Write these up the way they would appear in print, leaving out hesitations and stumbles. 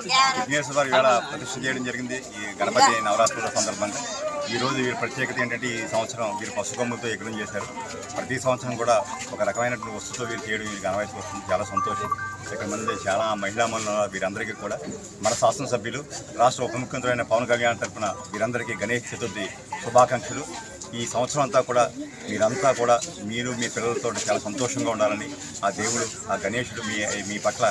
విఘ్నేశ్వర వారి వేళ ప్రతిష్ఠ చేయడం జరిగింది ఈ గణపతి నవరాత్రుల సందర్భంగా. ఈరోజు వీరి ప్రత్యేకత ఏంటంటే ఈ సంవత్సరం వీరు పసుకొమ్ములతో యజ్ఞం చేశారు. ప్రతి సంవత్సరం కూడా ఒక రకమైనటువంటి వస్తువుతో వీరు చేయడం వీరికి అనవాయితీ వస్తుంది. చాలా సంతోషం. ఇక్కడ మంది చాలా మహిళా మనులు వీరందరికీ కూడా మన శాసనసభ్యులు రాష్ట్ర ఉప ముఖ్యమంత్రి అయిన పవన్ కళ్యాణ్ తరఫున వీరందరికీ గణేష్ చతుర్థి శుభాకాంక్షలు. ఈ సంవత్సరం అంతా కూడా మీరంతా కూడా మీరు మీ పిల్లలతో చాలా సంతోషంగా ఉండాలని ఆ దేవుడు ఆ గణేశుడు మీ పట్ల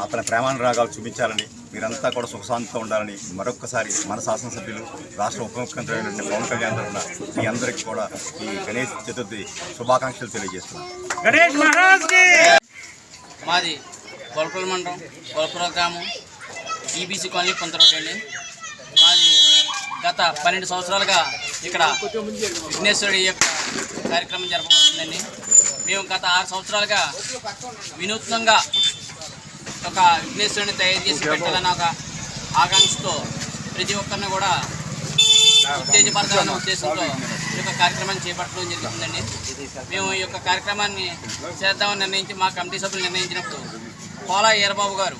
అతని ప్రేమానురాగాలు చూపించాలని మీరంతా కూడా సుఖశాంతితో ఉండాలని మరొక్కసారి మన శాసనసభ్యులు రాష్ట్ర ఉప ముఖ్యమంత్రి అయినటువంటి పవన్ కళ్యాణ్ తరఫున మీ అందరికీ కూడా ఈ గణేష్ చతుర్థి శుభాకాంక్షలు తెలియజేస్తున్నాం. మాది గొల్పల మండలం గొల్పల గ్రామం ఈబీసీ కాలనీ పొంతరోడ్ అండి. మాది గత 12 సంవత్సరాలుగా ఇక్కడ విఘ్నేశ్వరుడి యొక్క కార్యక్రమం జరపబడుతుందండి. మేము గత 6 సంవత్సరాలుగా వినూత్నంగా ఒక విఘ్నేశ్వరుని తయారు చేసి పెట్టాలన్న ఒక ఆకాంక్షతో ప్రతి ఒక్కరిని కూడా ఉత్తేజపరచాలన్న ఉద్దేశంతో ఈ యొక్క కార్యక్రమాన్ని చేపట్టడం జరుగుతుందండి. మేము ఈ యొక్క కార్యక్రమాన్ని చేద్దామని నిర్ణయించి మా కమిటీ సభ్యులు నిర్ణయించినప్పుడు కోలా ఈరబాబు గారు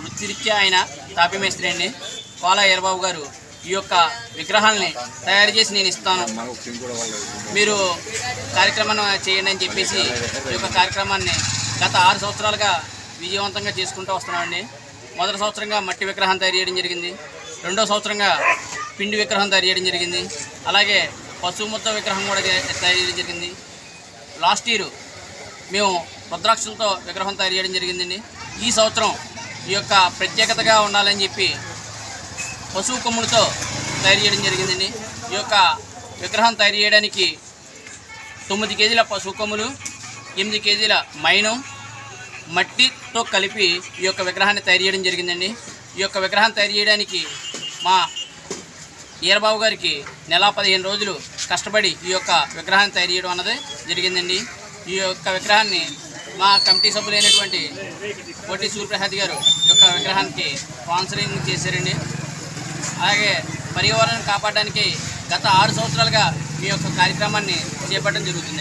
వృత్తిరీత్యా ఆయన తాపీ మేస్త్రి అండి. కోలా ఈరబాబు గారు ఈ యొక్క విగ్రహాలని తయారు చేసి నేను ఇస్తాను, మీరు కార్యక్రమాన్ని చేయండి అని చెప్పేసి ఈ యొక్క కార్యక్రమాన్ని గత 6 సంవత్సరాలుగా విజయవంతంగా చేసుకుంటూ వస్తున్నామండి. మొదటి సంవత్సరంగా మట్టి విగ్రహం తయారు చేయడం జరిగింది. రెండో సంవత్సరంగా పిండి విగ్రహం తయారు చేయడం జరిగింది. అలాగే పశువు ముద్ద విగ్రహం కూడా తయారు చేయడం జరిగింది. లాస్ట్ ఇయర్ మేము రుద్రాక్షలతో విగ్రహం తయారు చేయడం జరిగిందండి. ఈ సంవత్సరం ఈ యొక్క ప్రత్యేకతగా ఉండాలని చెప్పి పశువు కొమ్ములతో తయారు చేయడం జరిగిందండి. ఈ యొక్క విగ్రహం తయారు చేయడానికి 9 కేజీల పశువు కొమ్ములు, 8 కేజీల మైనం, మట్టితో కలిపి ఈ యొక్క విగ్రహాన్ని తయారు చేయడం జరిగిందండి. ఈ యొక్క విగ్రహం తయారు చేయడానికి మా ఈరబాబు గారికి నెల 15 రోజులు కష్టపడి ఈ యొక్క విగ్రహాన్ని తయారు చేయడం అన్నది జరిగిందండి. ఈ యొక్క విగ్రహాన్ని మా కమిటీ సభ్యులైనటువంటి కోటి సూర్యప్రసాద్ గారు ఈ యొక్క విగ్రహానికి స్పాన్సరింగ్ చేశారండి. అలాగే పర్యావరణాన్ని కాపాడడానికి గత 6 సంవత్సరాలుగా ఈ యొక్క కార్యక్రమాన్ని చేపట్టడం జరుగుతుంది.